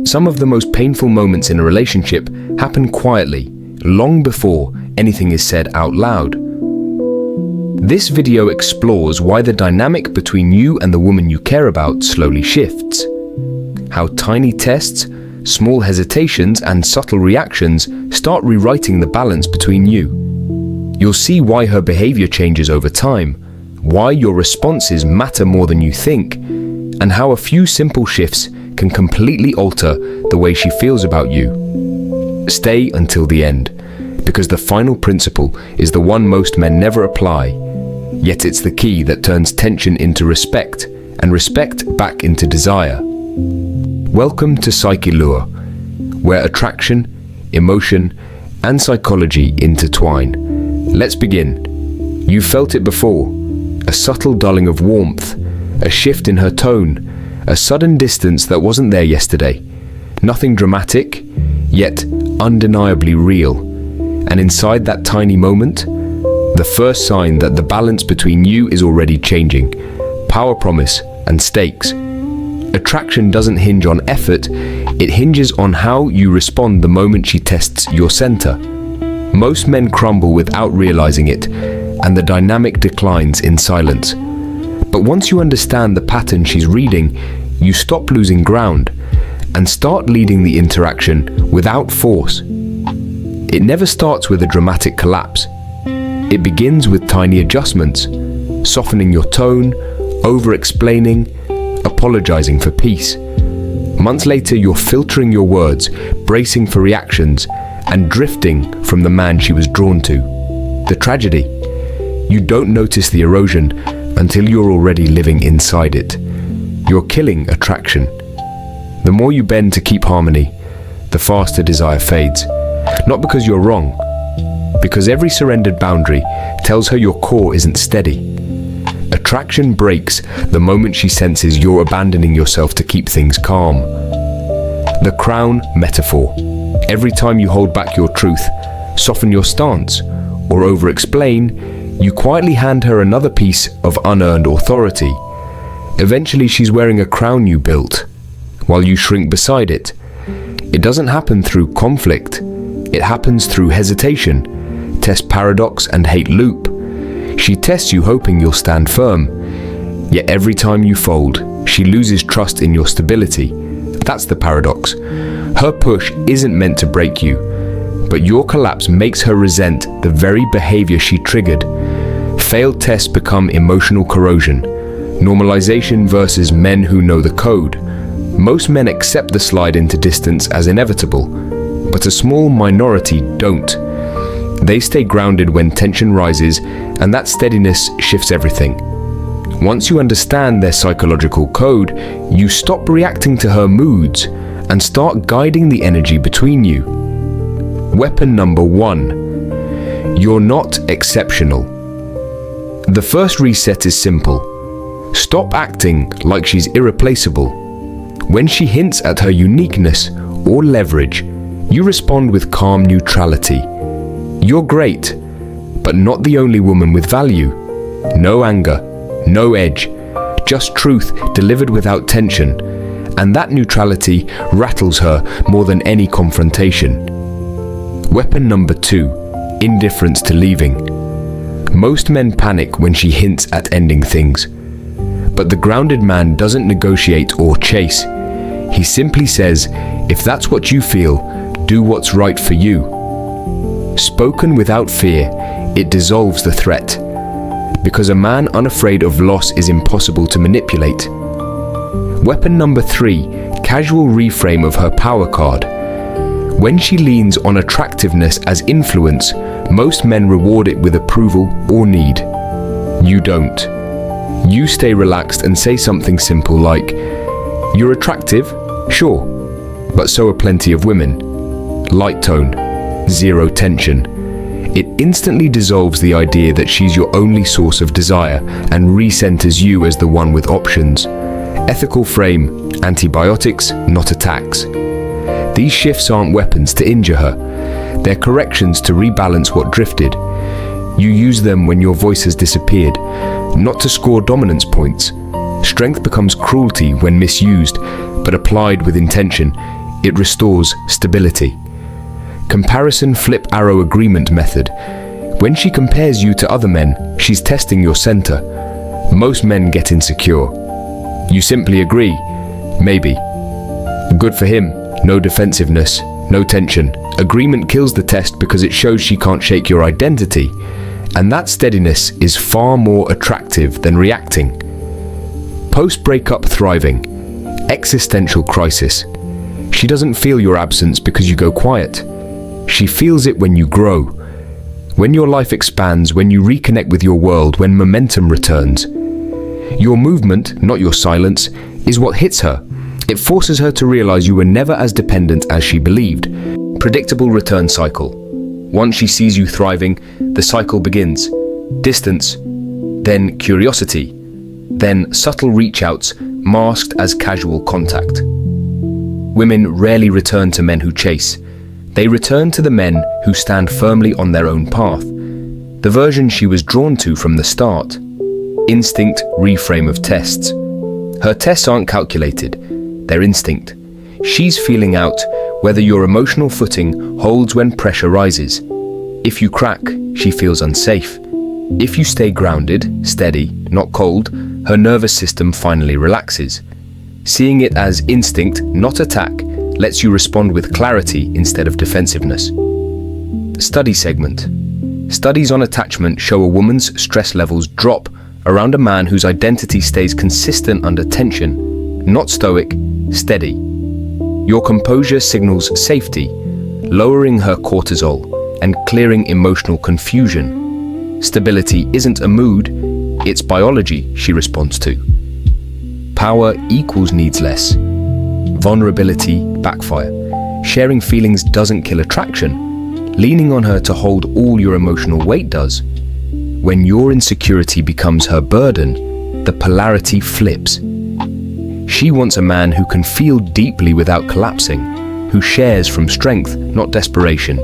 Some of the most painful moments in a relationship happen quietly, long before anything is said out loud. This video explores why the dynamic between you and the woman you care about slowly shifts. How tiny tests, small hesitations, and subtle reactions start rewriting the balance between you. You'll see why her behavior changes over time, why your responses matter more than you think, and how a few simple shifts can completely alter the way she feels about you. Stay until the end, because the final principle is the one most men never apply, yet it's the key that turns tension into respect, and respect back into desire. Welcome to PsycheLure, where attraction, emotion, and psychology intertwine. Let's begin. You've felt it before. A subtle dulling of warmth, a shift in her tone, a sudden distance that wasn't there yesterday. Nothing dramatic, yet undeniably real. And inside that tiny moment, the first sign that the balance between you is already changing. Power promise and stakes. Attraction doesn't hinge on effort, it hinges on how you respond the moment she tests your center. Most men crumble without realizing it, and the dynamic declines in silence. But once you understand the pattern she's reading, you stop losing ground and start leading the interaction without force. It never starts with a dramatic collapse. It begins with tiny adjustments, softening your tone, over-explaining, apologizing for peace. Months later, you're filtering your words, bracing for reactions, and drifting from the man she was drawn to. The tragedy: you don't notice the erosion until you're already living inside it. You're killing attraction. The more you bend to keep harmony, the faster desire fades. Not because you're wrong, because every surrendered boundary tells her your core isn't steady. Attraction breaks the moment she senses you're abandoning yourself to keep things calm. The crown metaphor. Every time you hold back your truth, soften your stance, or over-explain, you quietly hand her another piece of unearned authority. Eventually she's wearing a crown you built, while you shrink beside it. It doesn't happen through conflict. It happens through hesitation, test paradox, and hate loop. She tests you hoping you'll stand firm, yet every time you fold, she loses trust in your stability. That's the paradox. Her push isn't meant to break you, but your collapse makes her resent the very behavior she triggered. Failed tests become emotional corrosion. Normalization versus men who know the code. Most men accept the slide into distance as inevitable, but a small minority don't. They stay grounded when tension rises, and that steadiness shifts everything. Once you understand their psychological code, you stop reacting to her moods and start guiding the energy between you. Weapon number 1. You're not exceptional. The first reset is simple. Stop acting like she's irreplaceable. When she hints at her uniqueness or leverage, you respond with calm neutrality. You're great, but not the only woman with value. No anger, no edge, just truth delivered without tension, and that neutrality rattles her more than any confrontation. Weapon number 2, indifference to leaving. Most men panic when she hints at ending things, but the grounded man doesn't negotiate or chase. He simply says, if that's what you feel, do what's right for you. Spoken without fear, it dissolves the threat, because a man unafraid of loss is impossible to manipulate. Weapon number 3, casual reframe of her power card. When she leans on attractiveness as influence, most men reward it with approval or need. You don't. You stay relaxed and say something simple like, "You're attractive? Sure, but so are plenty of women." Light tone, zero tension. It instantly dissolves the idea that she's your only source of desire and recenters you as the one with options. Ethical frame, antibiotics, not attacks. These shifts aren't weapons to injure her. They're corrections to rebalance what drifted. You use them when your voice has disappeared, not to score dominance points. Strength becomes cruelty when misused, but applied with intention, it restores stability. Comparison flip arrow agreement method. When she compares you to other men, she's testing your center. Most men get insecure. You simply agree, maybe. Good for him, no defensiveness, no tension. Agreement kills the test because it shows she can't shake your identity, and that steadiness is far more attractive than reacting. Post-breakup thriving, existential crisis. She doesn't feel your absence because you go quiet. She feels it when you grow. When your life expands, when you reconnect with your world, when momentum returns. Your movement, not your silence, is what hits her. It forces her to realize you were never as dependent as she believed. Predictable return cycle. Once she sees you thriving, the cycle begins. Distance, then curiosity, then subtle reach-outs masked as casual contact. Women rarely return to men who chase. They return to the men who stand firmly on their own path, the version she was drawn to from the start. Instinct reframe of tests. Her tests aren't calculated, they're instinct. She's feeling out whether your emotional footing holds when pressure rises. If you crack, she feels unsafe. If you stay grounded, steady, not cold, her nervous system finally relaxes. Seeing it as instinct, not attack, lets you respond with clarity instead of defensiveness. Study segment. Studies on attachment show a woman's stress levels drop around a man whose identity stays consistent under tension, not stoic, steady. Your composure signals safety, lowering her cortisol and clearing emotional confusion. Stability isn't a mood, it's biology she responds to. Power equals needs less. Vulnerability backfire. Sharing feelings doesn't kill attraction. Leaning on her to hold all your emotional weight does. When your insecurity becomes her burden, the polarity flips. She wants a man who can feel deeply without collapsing, who shares from strength, not desperation.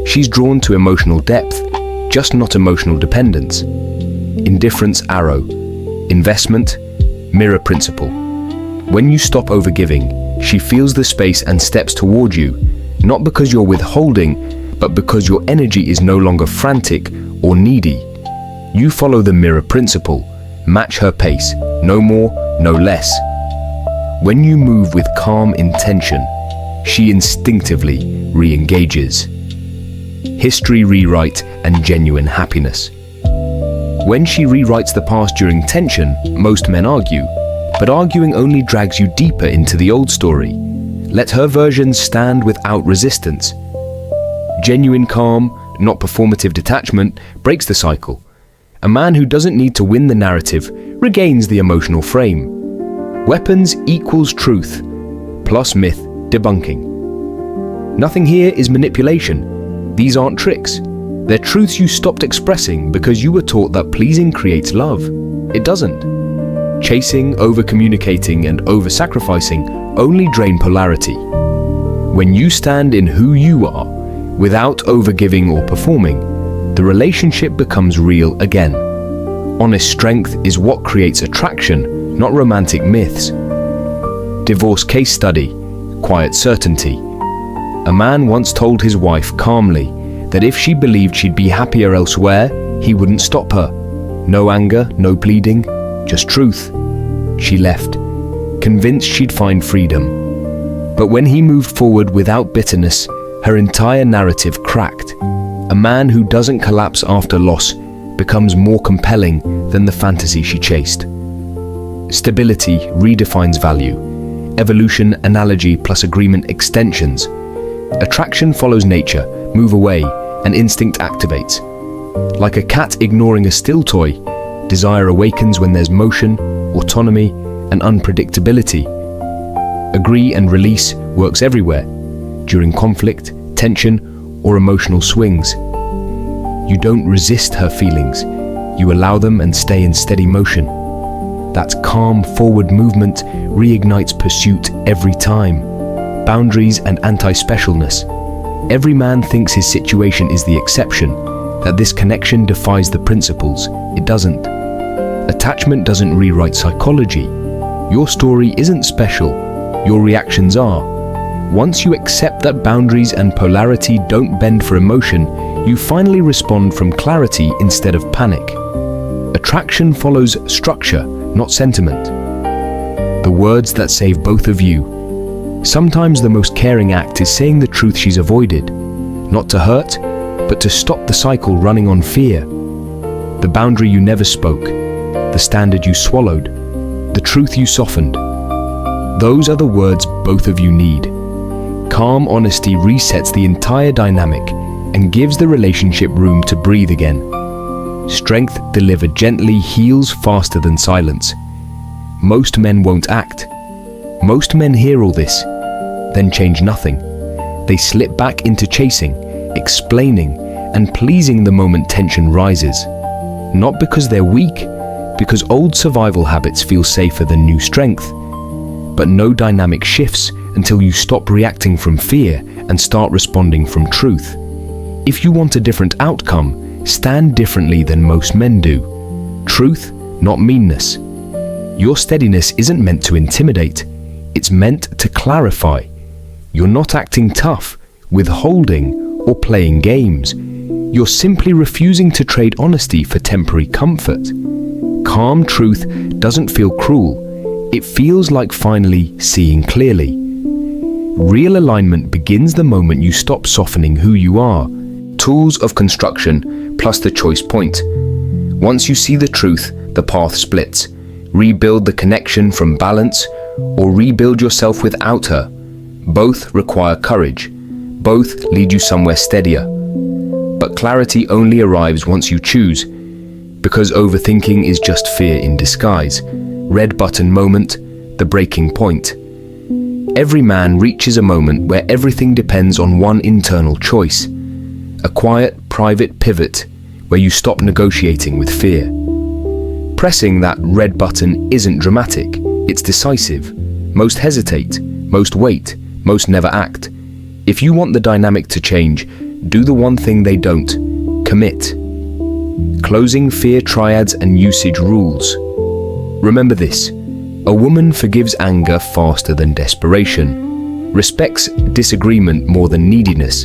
She's drawn to emotional depth, just not emotional dependence. Indifference arrow. Investment, mirror principle. When you stop overgiving, she feels the space and steps toward you, not because you're withholding, but because your energy is no longer frantic or needy. You follow the mirror principle, match her pace, no more, no less. When you move with calm intention, she instinctively re-engages. History rewrite and genuine happiness. When she rewrites the past during tension, most men argue, but arguing only drags you deeper into the old story. Let her version stand without resistance. Genuine calm, not performative detachment, breaks the cycle. A man who doesn't need to win the narrative regains the emotional frame. Weapons equals truth, plus myth debunking. Nothing here is manipulation. These aren't tricks. They're truths you stopped expressing because you were taught that pleasing creates love. It doesn't. Chasing, over-communicating, and over-sacrificing only drain polarity. When you stand in who you are, without over-giving or performing, the relationship becomes real again. Honest strength is what creates attraction, not romantic myths. Divorce case study, quiet certainty. A man once told his wife calmly that if she believed she'd be happier elsewhere, he wouldn't stop her. No anger, no pleading, just truth. She left, convinced she'd find freedom. But when he moved forward without bitterness, her entire narrative cracked. A man who doesn't collapse after loss becomes more compelling than the fantasy she chased. Stability redefines value. Evolution, analogy plus agreement extensions. Attraction follows nature, move away, and instinct activates. Like a cat ignoring a still toy, desire awakens when there's motion, autonomy, and unpredictability. Agree and release works everywhere, during conflict, tension, or emotional swings. You don't resist her feelings, you allow them and stay in steady motion. That calm forward movement reignites pursuit every time. Boundaries and anti-specialness. Every man thinks his situation is the exception, that this connection defies the principles. It doesn't. Attachment doesn't rewrite psychology. Your story isn't special, your reactions are. Once you accept that boundaries and polarity don't bend for emotion, you finally respond from clarity instead of panic. Attraction follows structure, not sentiment. The words that save both of you. Sometimes the most caring act is saying the truth she's avoided, not to hurt, but to stop the cycle running on fear. The boundary you never spoke, the standard you swallowed, the truth you softened. Those are the words both of you need. Calm honesty resets the entire dynamic and gives the relationship room to breathe again. Strength delivered gently heals faster than silence. Most men won't act. Most men hear all this, then change nothing. They slip back into chasing, explaining, and pleasing the moment tension rises. Not because they're weak, because old survival habits feel safer than new strength. But no dynamic shifts until you stop reacting from fear and start responding from truth. If you want a different outcome, stand differently than most men do. Truth, not meanness. Your steadiness isn't meant to intimidate, it's meant to clarify. You're not acting tough, withholding, or playing games. You're simply refusing to trade honesty for temporary comfort. Calm truth doesn't feel cruel, it feels like finally seeing clearly. Real alignment begins the moment you stop softening who you are. Tools of construction plus the choice point. Once you see the truth, the path splits. Rebuild the connection from balance, or rebuild yourself without her. Both require courage. Both lead you somewhere steadier. But clarity only arrives once you choose, because overthinking is just fear in disguise. Red button moment, the breaking point. Every man reaches a moment where everything depends on one internal choice. A quiet, private pivot where you stop negotiating with fear. Pressing that red button isn't dramatic, it's decisive. Most hesitate, most wait, most never act. If you want the dynamic to change, do the one thing they don't: commit. Closing fear triads and usage rules. Remember this: a woman forgives anger faster than desperation, respects disagreement more than neediness,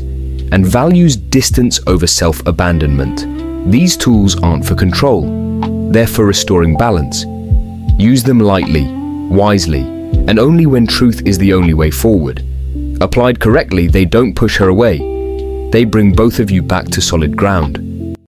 and values distance over self-abandonment. These tools aren't for control, they're for restoring balance. Use them lightly, wisely, and only when truth is the only way forward. Applied correctly, they don't push her away. They bring both of you back to solid ground.